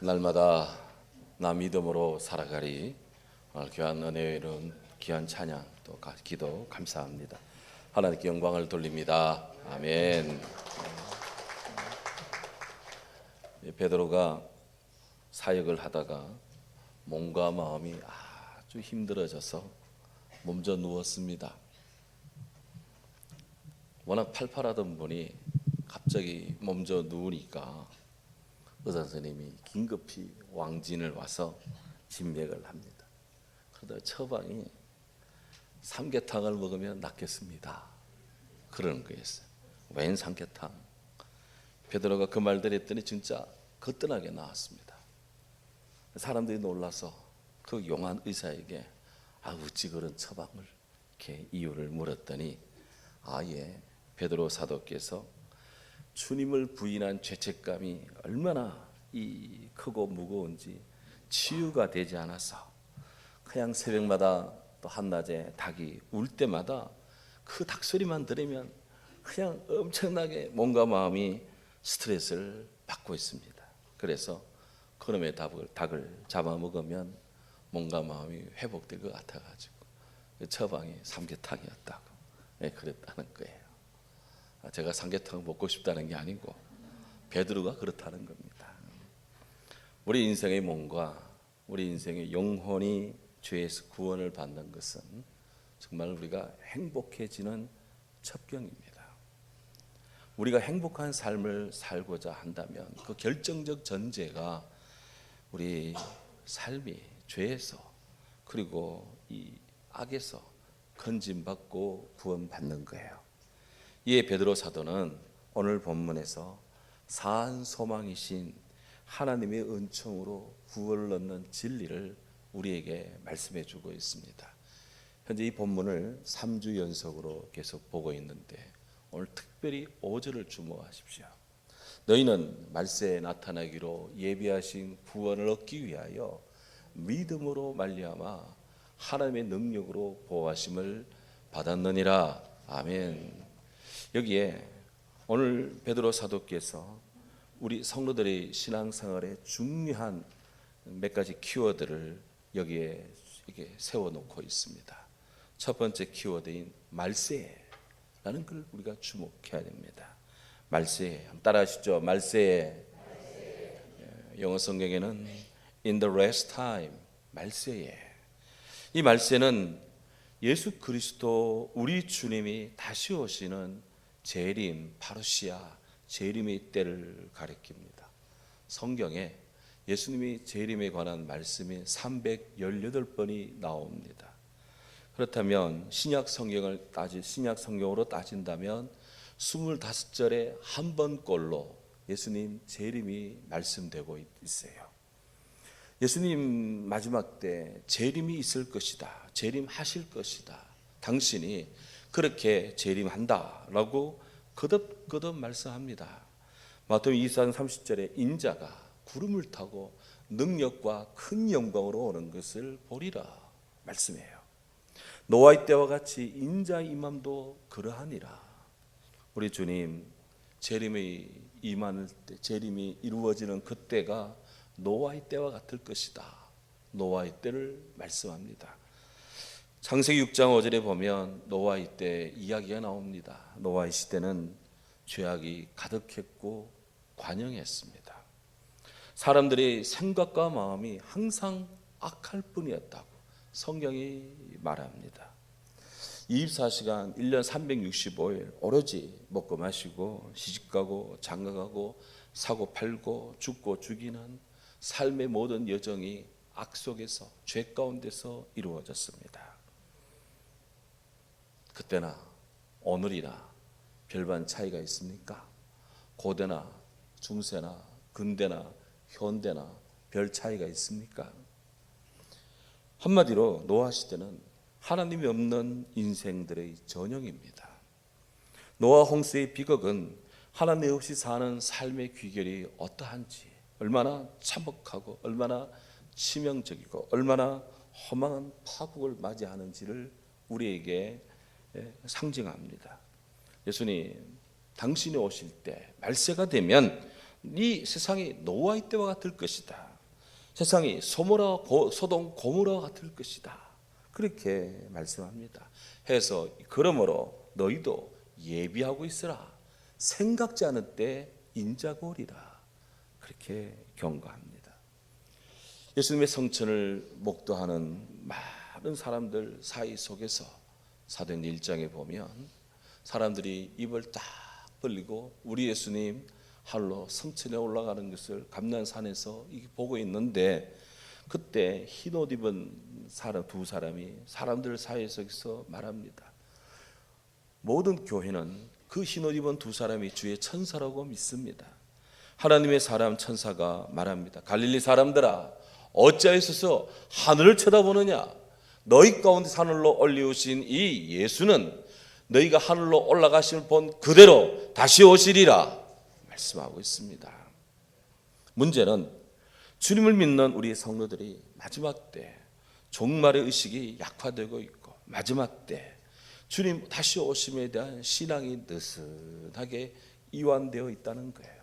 날마다 나 믿음으로 살아가리. 귀한 은혜에 이룬 귀한 찬양 또 기도 감사합니다. 하나님께 영광을 돌립니다. 아멘. 베드로가 사역을 하다가 몸과 마음이 아주 힘들어져서 몸져 누웠습니다. 워낙 팔팔하던 분이 갑자기 몸져 누우니까 의사 선생님이 긴급히 왕진을 와서 진맥을 합니다. 그러다 처방이 삼계탕을 먹으면 낫겠습니다. 그러는 거였어요. 웬 삼계탕? 베드로가 그 말들 했더니 진짜 거뜬하게 나왔습니다. 사람들이 놀라서 그 용한 의사에게 어찌 그런 처방을 이렇게 이유를 물었더니 베드로 사도께서 주님을 부인한 죄책감이 얼마나 크고 무거운지 치유가 되지 않아서 그냥 새벽마다 또 한낮에 닭이 울 때마다 그 닭소리만 들으면 그냥 엄청나게 몸과 마음이 스트레스를 받고 있습니다. 그래서 그놈의 닭을 잡아먹으면 몸과 마음이 회복될 것 같아가지고 그 처방이 삼계탕이었다고 그랬다는 거예요. 제가 삼계탕 먹고 싶다는 게 아니고 베드로가 그렇다는 겁니다. 우리 인생의 몸과 우리 인생의 영혼이 죄에서 구원을 받는 것은 정말 우리가 행복해지는 첩경입니다. 우리가 행복한 삶을 살고자 한다면 그 결정적 전제가 우리 삶이 죄에서 그리고 이 악에서 건짐받고 구원받는 거예요. 이에 베드로 사도는 오늘 본문에서 사한 소망이신 하나님의 은총으로 구원을 얻는 진리를 우리에게 말씀해 주고 있습니다. 현재 이 본문을 3주 연속으로 계속 보고 있는데 오늘 특별히 5절을 주목하십시오. 너희는 말세에 나타나기로 예비하신 구원을 얻기 위하여 믿음으로 말미암아 하나님의 능력으로 보호하심을 받았느니라. 아멘. 여기에 오늘 베드로 사도께서 우리 성도들의 신앙생활에 중요한 몇 가지 키워드를 여기에 이렇게 세워놓고 있습니다. 첫 번째 키워드인 말세라는 걸 우리가 주목해야 됩니다. 말세, 따라하시죠. 말세. 영어 성경에는 in the last time, 말세에. 이 말세는 예수 그리스도 우리 주님이 다시 오시는 재림, 파루시아, 재림의 때를 가리킵니다. 성경에 예수님이 재림에 관한 말씀이 318번이 나옵니다. 그렇다면 신약 성경으로 따진다면 25절에 한 번꼴로 예수님 재림이 말씀되고 있어요. 예수님 마지막 때 재림이 있을 것이다. 재림하실 것이다. 당신이 그렇게 재림한다라고 거듭거듭 말씀합니다. 마태복음 24장 30절에 인자가 구름을 타고 능력과 큰 영광으로 오는 것을 보리라 말씀해요. 노아의 때와 같이 인자의 임함도 그러하니라. 우리 주님 재림이 임하는 때, 재림이 이루어지는 그때가 노아의 때와 같을 것이다. 노아의 때를 말씀합니다. 창세기 6장 5절에 보면 노아의 때 이야기가 나옵니다. 노아의 시대는 죄악이 가득했고 관영했습니다. 사람들의 생각과 마음이 항상 악할 뿐이었다고 성경이 말합니다. 24시간 1년 365일 오로지 먹고 마시고 시집가고 장가가고 사고 팔고 죽고 죽이는 삶의 모든 여정이 악 속에서 죄 가운데서 이루어졌습니다. 그때나 오늘이나 별반 차이가 있습니까? 고대나 중세나 근대나 현대나 별 차이가 있습니까? 한마디로 노아 시대는 하나님이 없는 인생들의 전형입니다. 노아 홍수의 비극은 하나님 없이 사는 삶의 귀결이 어떠한지, 얼마나 참혹하고 얼마나 치명적이고 얼마나 허망한 파국을 맞이하는지를 우리에게 상징합니다. 예수님, 당신이 오실 때 말세가 되면 이 세상이 노아의 때와 같을 것이다. 세상이 소돔 고모라와 같을 것이다. 그렇게 말씀합니다. 해서 그러므로 너희도 예비하고 있으라. 생각지 않을 때 인자가 오리라. 그렇게 경고합니다. 예수님의 성천을 목도하는 많은 사람들 사이 속에서 사도행전 1장에 보면 사람들이 입을 딱 벌리고 우리 예수님 하늘로 성천에 올라가는 것을 감난산에서 보고 있는데, 그때 흰옷 입은 사람 두 사람이 사람들 사이에서 말합니다. 모든 교회는 그 흰옷 입은 두 사람이 주의 천사라고 믿습니다. 하나님의 사람 천사가 말합니다. 갈릴리 사람들아, 어찌하여서 하늘을 쳐다보느냐? 너희 가운데 하늘로 올리우신 이 예수는 너희가 하늘로 올라가심을 본 그대로 다시 오시리라 말씀하고 있습니다. 문제는 주님을 믿는 우리 성도들이 마지막 때 종말의 의식이 약화되고 있고, 마지막 때 주님 다시 오심에 대한 신앙이 느슨하게 이완되어 있다는 거예요.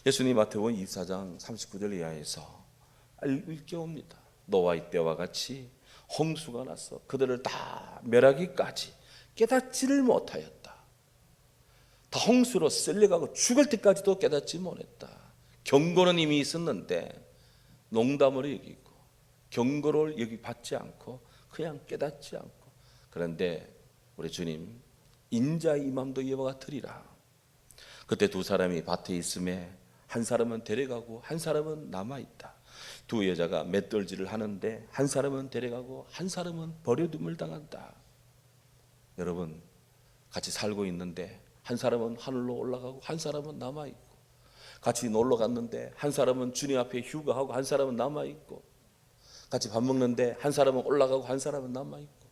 예수님 마태복음 24장 39절 이하에서 일깨웁니다. 노아의 때와 같이 홍수가 나서 그들을 다 멸하기까지 깨닫지를 못하였다. 다 홍수로 쓸려가고 죽을 때까지도 깨닫지 못했다. 경고는 이미 있었는데 농담으로 여기고 경고를 받지 않고 그냥 깨닫지 않고, 그런데 우리 주님 인자의 임함도 이와 같으리라. 그때 두 사람이 밭에 있음에 한 사람은 데려가고 한 사람은 남아있다. 두 여자가 맷돌질을 하는데 한 사람은 데려가고 한 사람은 버려둠을 당한다. 여러분, 같이 살고 있는데 한 사람은 하늘로 올라가고 한 사람은 남아있고, 같이 놀러 갔는데 한 사람은 주님 앞에 휴가하고 한 사람은 남아있고, 같이 밥 먹는데 한 사람은 올라가고 한 사람은 남아있고,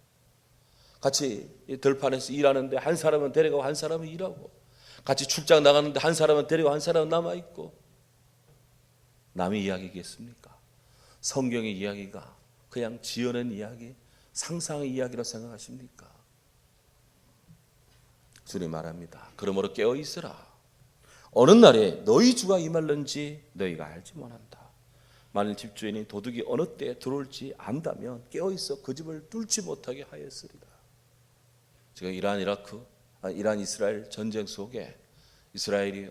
같이 들판에서 일하는데 한 사람은 데려가고 한 사람은 일하고, 같이 출장 나가는데 한 사람은 데려가고 한 사람은 남아있고. 남의 이야기겠습니까? 성경의 이야기가 그냥 지어낸 이야기, 상상의 이야기로 생각하십니까? 주님 말합니다. 그러므로 깨어있으라. 어느 날에 너희 주가 임할는지 너희가 알지 못한다. 만일 집주인이 도둑이 어느 때에 들어올지 안다면 깨어있어 그 집을 뚫지 못하게 하였으리라. 지금 이란 이스라엘 전쟁 속에 이스라엘이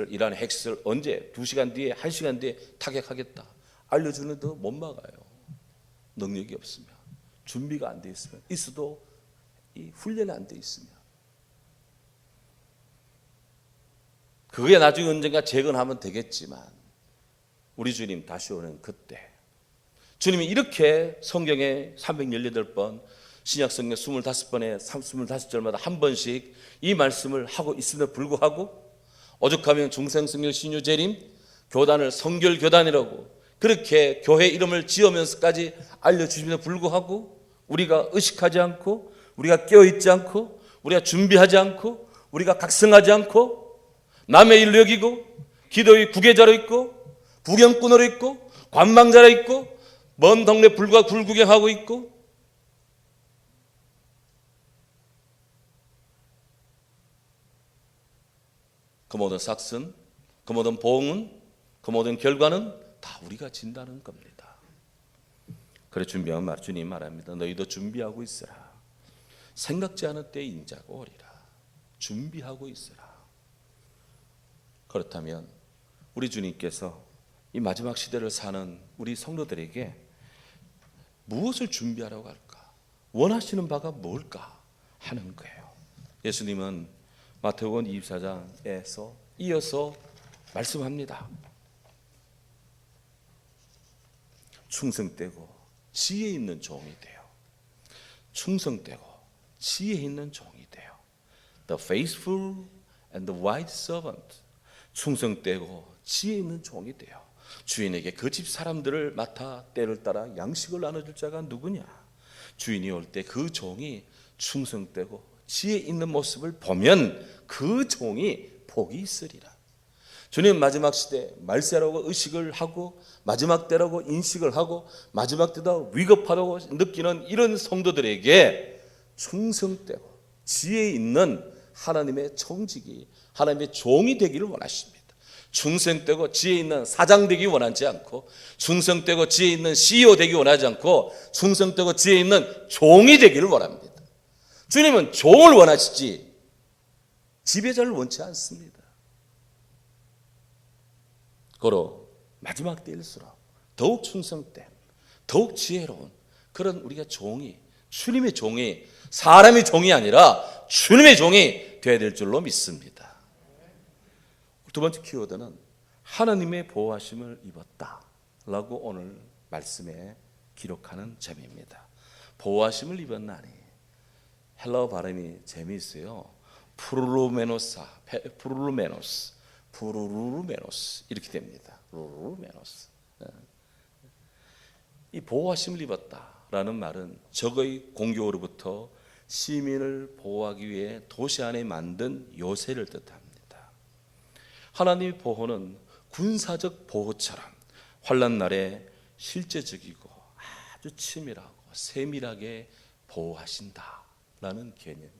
이란의 핵시설 언제 2시간 뒤에 1시간 뒤에 타격하겠다 알려주는데도 못 막아요. 능력이 없으면, 준비가 안 돼 있으면, 있어도 이 훈련이 안 돼 있으면. 그게 나중에 언젠가 재건하면 되겠지만 우리 주님 다시 오는 그때, 주님이 이렇게 성경에 318번, 신약 성경 25번에 25절마다 한 번씩 이 말씀을 하고 있음에도 불구하고 오죽하면 중생성결 신유재림 교단을 성결교단이라고 그렇게 교회 이름을 지으면서까지 알려주심에도 불구하고 우리가 의식하지 않고, 우리가 깨어있지 않고, 우리가 준비하지 않고, 우리가 각성하지 않고, 남의 일로 여기고 기도의 구계자로 있고 구경꾼으로 있고 관망자로 있고 먼 동네 불구경하고 있고, 그 모든 삭슨, 그 모든 보응은, 그 모든 결과는 다 우리가 진다는 겁니다. 그래 준비한 말, 주님 말합니다. 너희도 준비하고 있으라. 생각지 않을 때 인자가 오리라. 준비하고 있으라. 그렇다면 우리 주님께서 이 마지막 시대를 사는 우리 성도들에게 무엇을 준비하라고 할까? 원하시는 바가 뭘까? 하는 거예요. 예수님은 마태복음 24장에서 이어서 말씀합니다. 충성되고 지혜 있는 종이 되어, 충성되고 지혜 있는 종이 되어, The faithful and the wise servant. 충성되고 지혜 있는 종이 되어 주인에게 그 집 사람들을 맡아 때를 따라 양식을 나눠줄 자가 누구냐? 주인이 올 때 그 종이 충성되고 지혜 있는 모습을 보면 그 종이 복이 있으리라. 주님 마지막 시대 말세라고 의식을 하고 마지막 때라고 인식을 하고 마지막 때다 위급하다고 느끼는 이런 성도들에게 충성되고 지혜 있는 하나님의 청직이, 하나님의 종이 되기를 원하십니다. 충성되고 지혜 있는 사장 되기 원하지 않고, 충성되고 지혜 있는 CEO 되기 원하지 않고, 충성되고 지혜 있는 종이 되기를 원합니다. 주님은 종을 원하시지 지배자를 원치 않습니다. 고로 마지막 때일수록 더욱 충성된, 더욱 지혜로운 그런 우리가 종이, 주님의 종이, 사람의 종이 아니라 주님의 종이 되어야 될 줄로 믿습니다. 두 번째 키워드는 하나님의 보호하심을 입었다라고 오늘 말씀에 기록하는 점입니다. 보호하심을 입었나니, 헬라어 발음이 재미있어요. 푸르루메노스 이렇게 됩니다. 푸르루메노스. 이 보호하심을 입었다라는 말은 적의 공격으로부터 시민을 보호하기 위해 도시 안에 만든 요새를 뜻합니다. 하나님의 보호는 군사적 보호처럼 환난 날에 실제적이고 아주 치밀하고 세밀하게 보호하신다라는 개념이에요.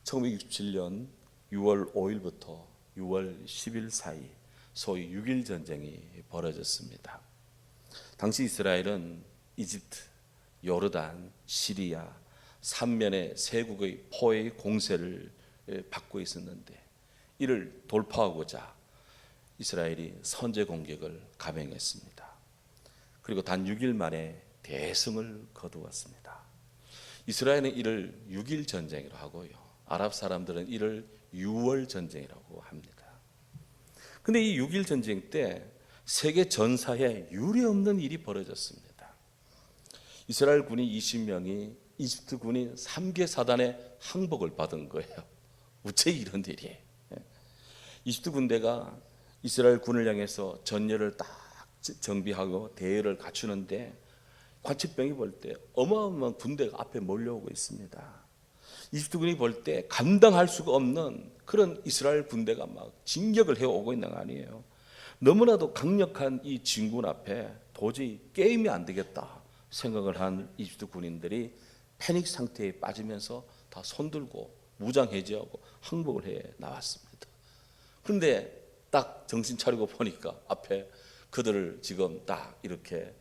1967년 6월 5일부터 6월 10일 사이 소위 6.1 전쟁이 벌어졌습니다. 당시 이스라엘은 이집트, 요르단, 시리아 3면의 세국의 포의 공세를 받고 있었는데, 이를 돌파하고자 이스라엘이 선제 공격을 감행했습니다. 그리고 단 6일 만에 대승을 거두었습니다. 이스라엘은 이를 6.1 전쟁이라고 하고요, 아랍 사람들은 이를 6월 전쟁이라고 합니다. 그런데 이 6.1 전쟁 때 세계 전사에 유례없는 일이 벌어졌습니다. 이스라엘 군이 20명이 이집트 군인 3개 사단의 항복을 받은 거예요. 어째 이런 일이? 이집트 군대가 이스라엘 군을 향해서 전열을 딱 정비하고 대열을 갖추는데, 관측병이 볼 때 어마어마한 군대가 앞에 몰려오고 있습니다. 이집트 군이 볼 때 감당할 수가 없는 그런 이스라엘 군대가 막 진격을 해오고 있는 거 아니에요. 너무나도 강력한 이 진군 앞에 도저히 게임이 안 되겠다 생각을 한 이집트 군인들이 패닉 상태에 빠지면서 다 손들고 무장 해제하고 항복을 해 나왔습니다. 그런데 딱 정신 차리고 보니까 앞에 그들을 지금 딱 이렇게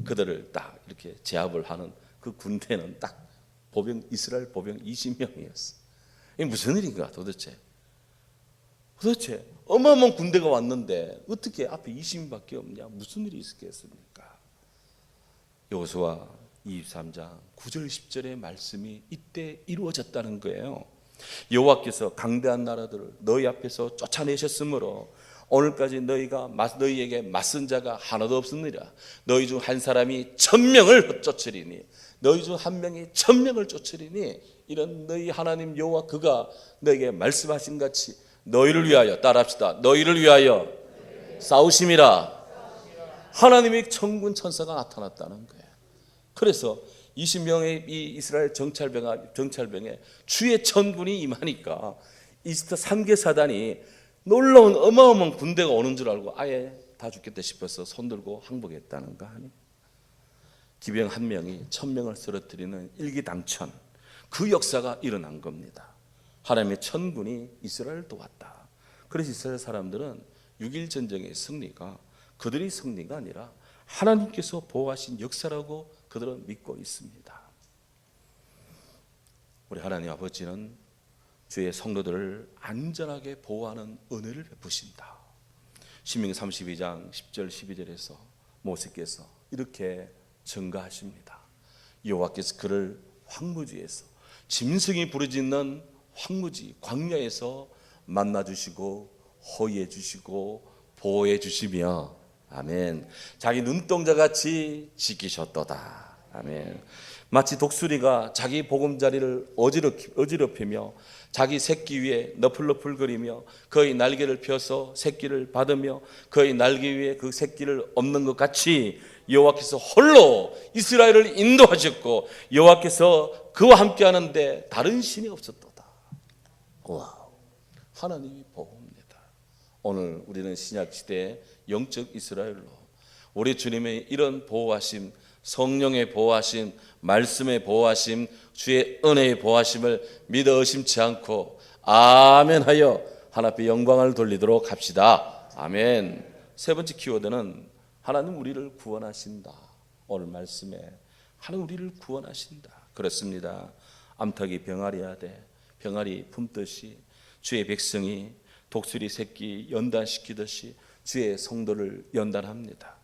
그들을 딱 이렇게 제압을 하는 그 군대는 딱 이스라엘 보병 20명이었어. 이게 무슨 일인가 도대체? 어마어마한 군대가 왔는데 어떻게 앞에 20명밖에 없냐? 무슨 일이 있었겠습니까? 여호수아 23장 9절 10절의 말씀이 이때 이루어졌다는 거예요. 여호와께서 강대한 나라들을 너희 앞에서 쫓아내셨으므로 오늘까지 너희에게 맞선 자가 하나도 없으니라. 너희 중 한 사람이 1000명을 쫓으리니, 너희 중 한 명이 1000명을 쫓으리니, 이런 너희 하나님 여호와 그가 너에게 말씀하신 같이 너희를 위하여, 따라합시다, 너희를 위하여 싸우심이라. 하나님의 천군 천사가 나타났다는 거예요. 그래서 20명의 이 이스라엘 정찰병에 주의 천군이 임하니까 이집트 3개 사단이 놀라운 어마어마한 군대가 오는 줄 알고 아예 다 죽겠다 싶어서 손들고 항복했다는 거 아니에요. 기병 한 명이 1000명을 쓰러뜨리는 일기당천, 그 역사가 일어난 겁니다. 하나님의 천군이 이스라엘을 도왔다. 그래서 이스라엘 사람들은 6.1 전쟁의 승리가 그들의 승리가 아니라 하나님께서 보호하신 역사라고 그들은 믿고 있습니다. 우리 하나님 아버지는 주의 성도들을 안전하게 보호하는 은혜를 베푸신다. 신명기 32장 10절 12절에서 모세께서 이렇게 증가하십니다. 여호와께서 그를 황무지에서, 짐승이 부르짖는 황무지 광야에서 만나주시고 호의해 주시고 보호해 주시며, 아멘, 자기 눈동자같이 지키셨도다. 아멘. 마치 독수리가 자기 보금자리를 어지럽히며 자기 새끼 위에 너풀너풀거리며 그의 날개를 펴서 새끼를 받으며 그의 날개 위에 그 새끼를 엎는 것 같이 여호와께서 홀로 이스라엘을 인도하셨고 여호와께서 그와 함께 하는데 다른 신이 없었도다. 와, 하나님이 보호입니다. 오늘 우리는 신약시대의 영적 이스라엘로 우리 주님의 이런 보호하심 성령의 보호하심, 말씀의 보호하심, 주의 은혜의 보호하심을 믿어 의심치 않고 아멘 하여 하나님 앞에 영광을 돌리도록 합시다. 아멘. 세 번째 키워드는 하나님 우리를 구원하신다. 오늘 말씀에 하나님 우리를 구원하신다. 그렇습니다. 암탉이 병아리야 돼. 병아리 품듯이 주의 백성이 독수리 새끼 연단시키듯이 주의 성도를 연단합니다.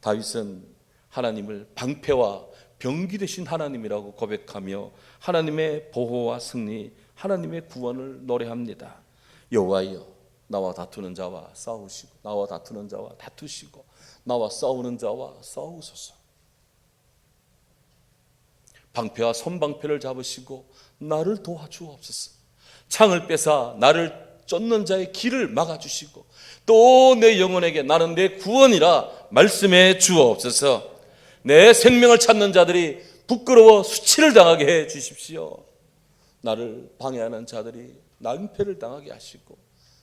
다윗은 하나님을 방패와 병기 되신 하나님이라고 고백하며 하나님의 보호와 승리, 하나님의 구원을 노래합니다. 여호와여, 나와 다투는 자와 싸우시고 나와 다투는 자와 다투시고 나와 싸우는 자와 싸우소서. 방패와 손방패를 잡으시고 나를 도와주옵소서. 창을 빼사 나를 쫓는 자의 길을 막아주시고 또 내 영혼에게 나는 내 구원이라 말씀해 주옵소서. 내 생명을 찾는 자들이 부끄러워 수치를 당하게 해 주십시오. 나를 방해하는 자들이 낭패를 당하게 하시고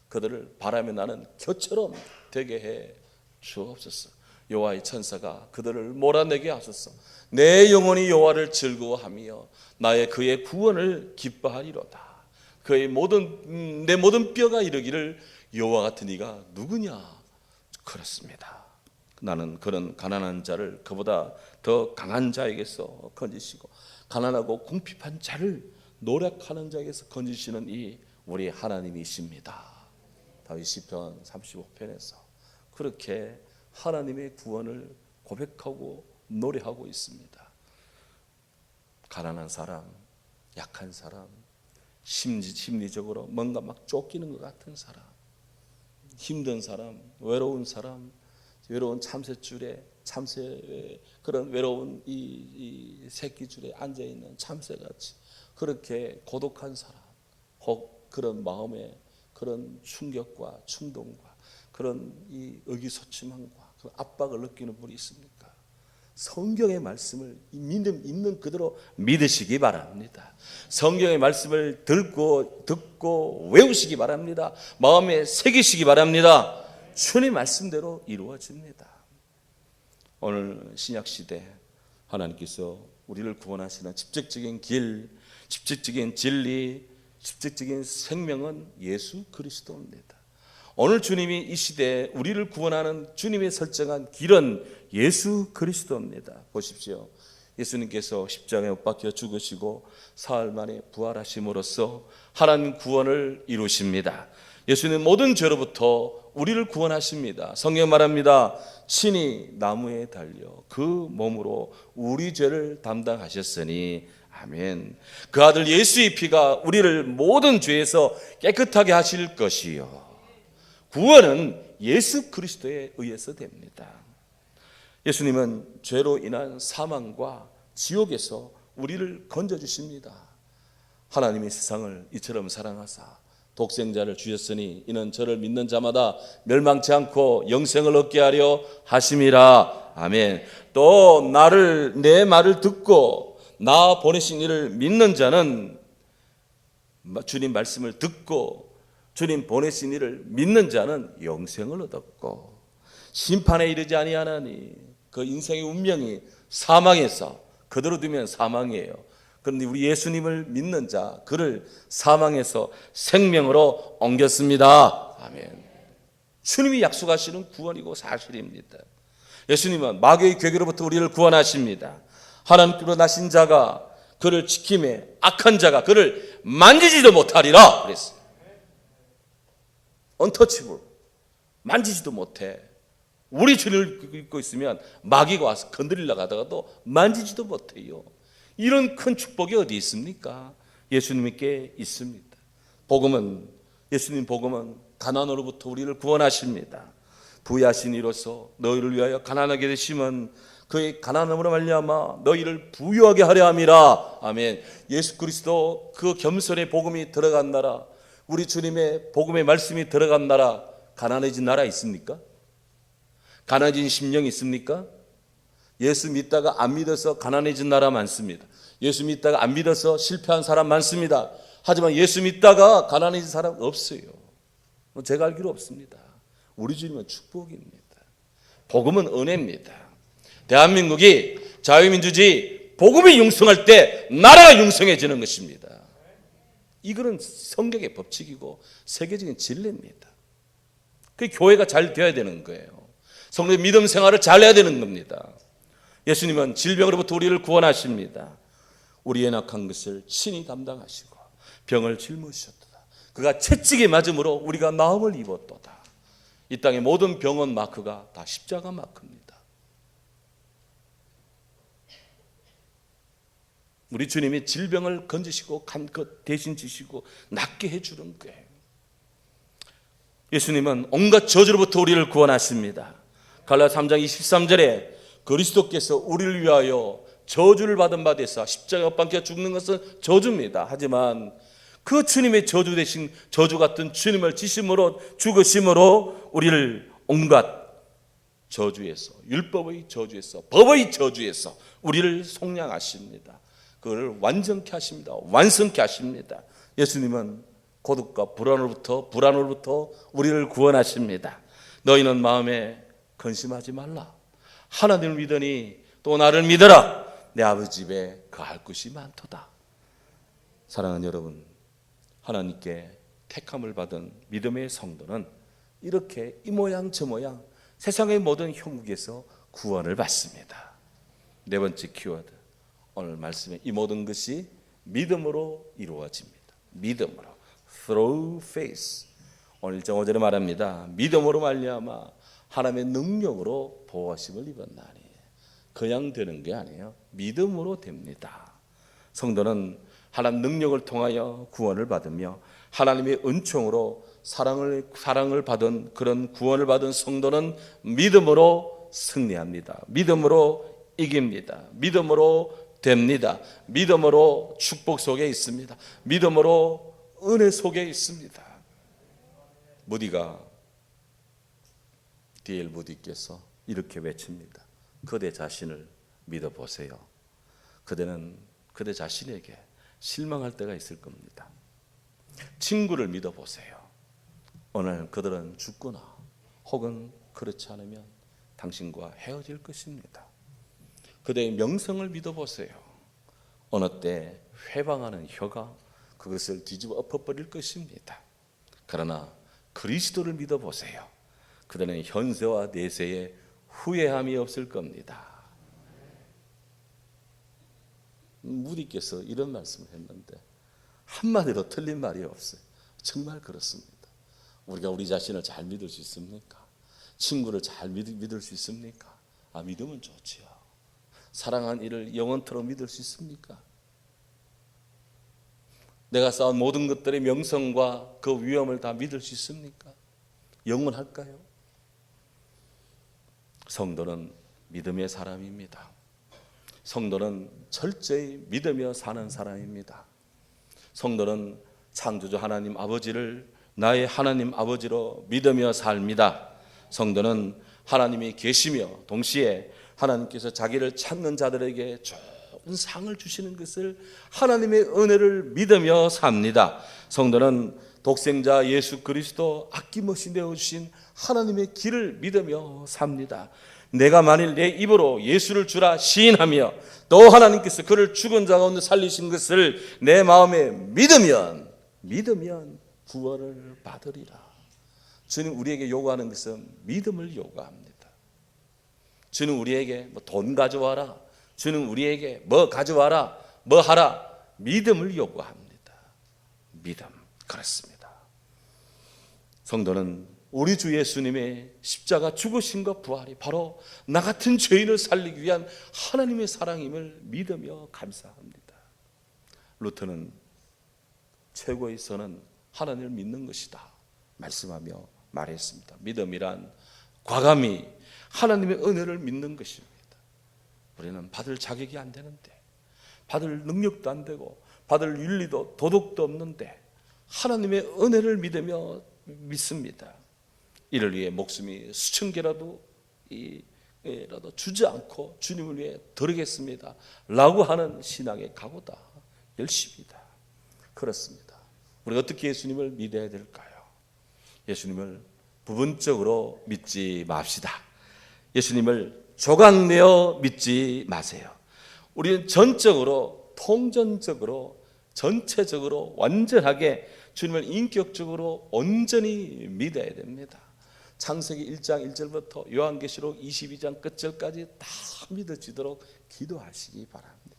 그들을 바람에 나는 겨처럼 되게 해 주옵소서. 여호와의 천사가 그들을 몰아내게 하소서. 내 영혼이 여호와를 즐거워하며 나의 그의 구원을 기뻐하리로다. 그의 내 모든 뼈가 이르기를 여호와 같은 이가 누구냐. 그렇습니다. 나는 그런 가난한 자를 그보다 더 강한 자에게서 건지시고 가난하고 궁핍한 자를 노력하는 자에게서 건지시는 이 우리 하나님이십니다. 다윗 시편 35편에서 그렇게 하나님의 구원을 고백하고 노래하고 있습니다. 가난한 사람, 약한 사람, 심리적으로 뭔가 막 쫓기는 것 같은 사람, 힘든 사람, 외로운 사람, 외로운 참새줄에 그런 외로운 이 새끼줄에 앉아 있는 참새같이 그렇게 고독한 사람, 혹 그런 마음에 그런 충격과 충동과 그런 이 의기소침함과 그 압박을 느끼는 분이 있습니까? 성경의 말씀을 있는 그대로 믿으시기 바랍니다. 성경의 말씀을 듣고 외우시기 바랍니다. 마음에 새기시기 바랍니다. 주님 말씀대로 이루어집니다. 오늘 신약시대 하나님께서 우리를 구원하시는 직접적인 길, 직접적인 진리, 직접적인 생명은 예수 그리스도입니다. 오늘 주님이 이 시대에 우리를 구원하는 주님의 설정한 길은 예수 그리스도입니다. 보십시오. 예수님께서 십자가에 못 박혀 죽으시고 사흘 만에 부활하심으로써 하나님 구원을 이루십니다. 예수님 모든 죄로부터 우리를 구원하십니다. 성경 말합니다. 친히 나무에 달려 그 몸으로 우리 죄를 담당하셨으니 아멘. 그 아들 예수의 피가 우리를 모든 죄에서 깨끗하게 하실 것이요. 구원은 예수 그리스도에 의해서 됩니다. 예수님은 죄로 인한 사망과 지옥에서 우리를 건져주십니다. 하나님이 세상을 이처럼 사랑하사 독생자를 주셨으니 이는 저를 믿는 자마다 멸망치 않고 영생을 얻게 하려 하심이라. 아멘. 또 내 말을 듣고 나 보내신 이를 믿는 자는 주님 말씀을 듣고 주님 보내신 이를 믿는 자는 영생을 얻었고 심판에 이르지 아니하나니 그 인생의 운명이 사망에서 그대로 두면 사망이에요. 그런데 우리 예수님을 믿는 자 그를 사망에서 생명으로 옮겼습니다. 아멘. 주님이 약속하시는 구원이고 사실입니다. 예수님은 마귀의 괴계로부터 우리를 구원하십니다. 하나님께로 나신 자가 그를 지킴에 악한 자가 그를 만지지도 못하리라 그랬어요. 언터치블, 만지지도 못해. 우리 주를 믿고 있으면 마귀가 와서 건드리려고 하다가도 만지지도 못해요. 이런 큰 축복이 어디 있습니까? 예수님께 있습니다. 예수님 복음은 가난으로부터 우리를 구원하십니다. 부유하신 이로서 너희를 위하여 가난하게 되심은 그의 가난함으로 말미암아 너희를 부유하게 하려 함이라. 아멘. 예수 그리스도 그 겸손의 복음이 들어간 나라, 우리 주님의 복음의 말씀이 들어간 나라, 가난해진 나라 있습니까? 가난해진 심령이 있습니까? 예수 믿다가 안 믿어서 가난해진 나라 많습니다. 예수 믿다가 안 믿어서 실패한 사람 많습니다. 하지만 예수 믿다가 가난해진 사람 없어요. 제가 알기로 없습니다. 우리 주님은 축복입니다. 복음은 은혜입니다. 대한민국이 자유민주주의, 복음이 융성할 때 나라가 융성해지는 것입니다. 이거는 성경의 법칙이고 세계적인 진리입니다. 그 교회가 잘 되어야 되는 거예요. 성도의 믿음 생활을 잘 해야 되는 겁니다. 예수님은 질병으로부터 우리를 구원하십니다. 우리의 낙한 것을 친히 담당하시고 병을 짊으셨도다. 그가 채찍에 맞음으로 우리가 나음을 입었도다. 이 땅의 모든 병원 마크가 다 십자가 마크입니다. 우리 주님이 질병을 건지시고 간 것 대신 지시고 낫게 해주는 거예요. 예수님은 온갖 저주로부터 우리를 구원하십니다. 갈라디아 3장 23절에 그리스도께서 우리를 위하여 저주를 받은 바 되사 십자가에 못 박혀 죽는 것은 저주입니다. 하지만 그 주님의 저주 대신 저주 같은 주님을 지심으로 죽으심으로 우리를 온갖 저주에서, 율법의 저주에서, 법의 저주에서 우리를 속량하십니다. 그걸 완전케 하십니다. 완성케 하십니다. 예수님은 고독과 불안으로부터 우리를 구원하십니다. 너희는 마음에 근심하지 말라. 하나님을 믿으니 또 나를 믿어라. 내 아버지 집에 거할 곳이 많도다. 사랑하는 여러분, 하나님께 택함을 받은 믿음의 성도는 이렇게 이 모양 저 모양 세상의 모든 형국에서 구원을 받습니다. 네 번째 키워드, 오늘 말씀에 이 모든 것이 믿음으로 이루어집니다. 믿음으로, through faith. 오늘 1.5절에 말합니다. 믿음으로 말미암아 하나님의 능력으로 보호하심을 입었나니. 그냥 되는 게 아니에요. 믿음으로 됩니다. 성도는 하나님 능력을 통하여 구원을 받으며 하나님의 은총으로 사랑을 받은 그런 구원을 받은 성도는 믿음으로 승리합니다. 믿음으로 이깁니다. 믿음으로 됩니다. 믿음으로 축복 속에 있습니다. 믿음으로 은혜 속에 있습니다. D.L. 무디께서 이렇게 외칩니다. 그대 자신을 믿어보세요. 그대는 그대 자신에게 실망할 때가 있을 겁니다. 친구를 믿어보세요. 오늘 그들은 죽거나 혹은 그렇지 않으면 당신과 헤어질 것입니다. 그대의 명성을 믿어보세요. 어느 때 회방하는 혀가 그것을 뒤집어 엎어버릴 것입니다. 그러나 그리스도를 믿어보세요. 그들은 현세와 내세에 후회함이 없을 겁니다. 무디께서 이런 말씀을 했는데 한마디로 틀린 말이 없어요. 정말 그렇습니다. 우리가 우리 자신을 잘 믿을 수 있습니까? 친구를 잘 믿을 수 있습니까? 믿으면 좋지요. 사랑한 이를 영원토록 믿을 수 있습니까? 내가 쌓은 모든 것들의 명성과 그 위엄을 다 믿을 수 있습니까? 영원할까요? 성도는 믿음의 사람입니다. 성도는 철저히 믿으며 사는 사람입니다. 성도는 창조주 하나님 아버지를 나의 하나님 아버지로 믿으며 삽니다. 성도는 하나님이 계시며 동시에 하나님께서 자기를 찾는 자들에게 좋은 상을 주시는 것을 하나님의 은혜를 믿으며 삽니다. 성도는 독생자 예수 그리스도 아낌없이 내어주신 하나님의 길을 믿으며 삽니다. 내가 만일 내 입으로 예수를 주라 시인하며 또 하나님께서 그를 죽은 자 가운데 살리신 것을 내 마음에 믿으면 구원을 받으리라. 주님 우리에게 요구하는 것은 믿음을 요구합니다. 주는 우리에게 돈 가져와라, 주는 우리에게 뭐 가져와라, 뭐 하라, 믿음을 요구합니다. 믿음, 그렇습니다. 성도는 우리 주 예수님의 십자가 죽으심과 부활이 바로 나 같은 죄인을 살리기 위한 하나님의 사랑임을 믿으며 감사합니다. 루터는 최고의 선은 하나님을 믿는 것이다 말씀하며 말했습니다. 믿음이란 과감히 하나님의 은혜를 믿는 것입니다. 우리는 받을 자격이 안 되는데, 받을 능력도 안 되고, 받을 윤리도 도덕도 없는데 하나님의 은혜를 믿습니다. 이를 위해 목숨이 수천 개라도 주지 않고 주님을 위해 드리겠습니다 라고 하는 신앙의 각오다. 열심이다. 그렇습니다. 우리가 어떻게 예수님을 믿어야 될까요? 예수님을 부분적으로 믿지 맙시다. 예수님을 조각내어 믿지 마세요. 우리는 전적으로, 통전적으로, 전체적으로, 완전하게 주님을 인격적으로 온전히 믿어야 됩니다. 창세기 1장 1절부터 요한계시록 22장 끝절까지 다 믿어지도록 기도하시기 바랍니다.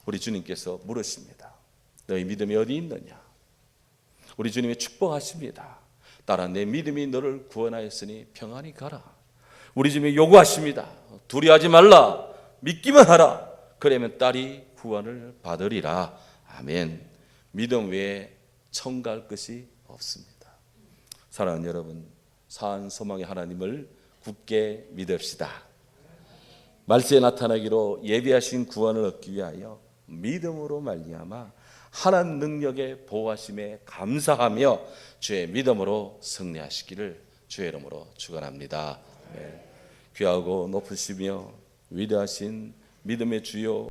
우리 주님께서 물으십니다. 너희 믿음이 어디 있느냐? 우리 주님이 축복하십니다. 딸아, 내 믿음이 너를 구원하였으니 평안히 가라. 우리 주님이 요구하십니다. 두려워하지 말라. 믿기만 하라. 그러면 딸이 구원을 받으리라. 아멘. 믿음 외에 천국 갈 것이 없습니다. 사랑하는 여러분, 사한 소망의 하나님을 굳게 믿읍시다. 말세에 나타나기로 예비하신 구원을 얻기 위하여 믿음으로 말미암아 하나님 능력의 보호하심에 감사하며 주의 믿음으로 승리하시기를 주의 이름으로 축원합니다. 귀하고 높으시며 위대하신 믿음의 주요